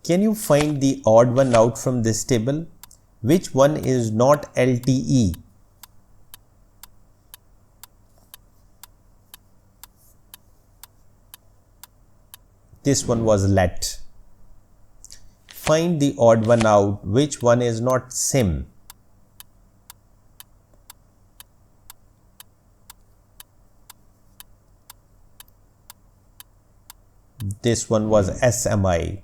Can you find the odd one out from this table? Which one is not LTE? This one was LET. Find the odd one out. Which one is not SIM? This one was SMI.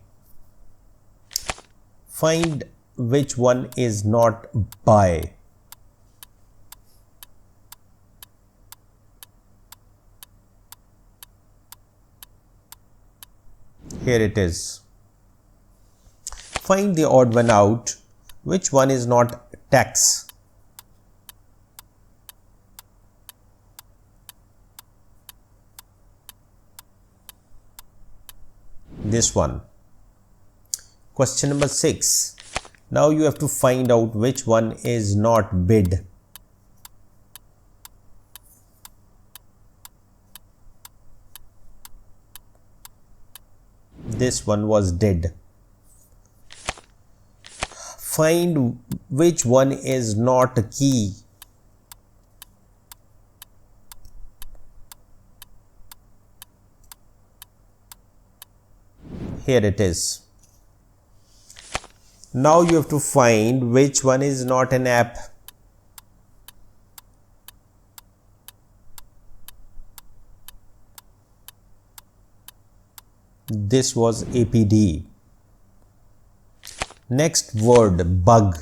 Find which one is not BY. Here it is. Find the odd one out. Which one is not TAX? This one. Question number 6. Now you have to find out which one is not BID. This one was DID. Find which one is not key. Here it is. Now you have to find which one is not an app. This was APD. Next word, bug.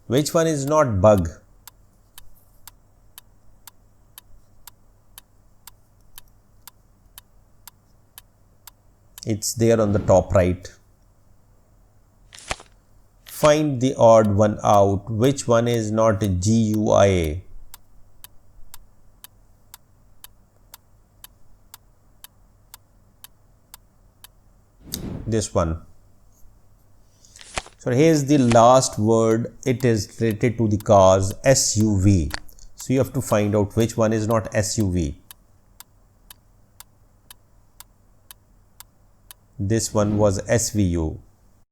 Which one is not bug? It's there on the top right. Find the odd one out. Which one is not GUI? This one. So here's the last word. It is related to the cars, SUV. So you have to find out which one is not SUV. This one was SVU.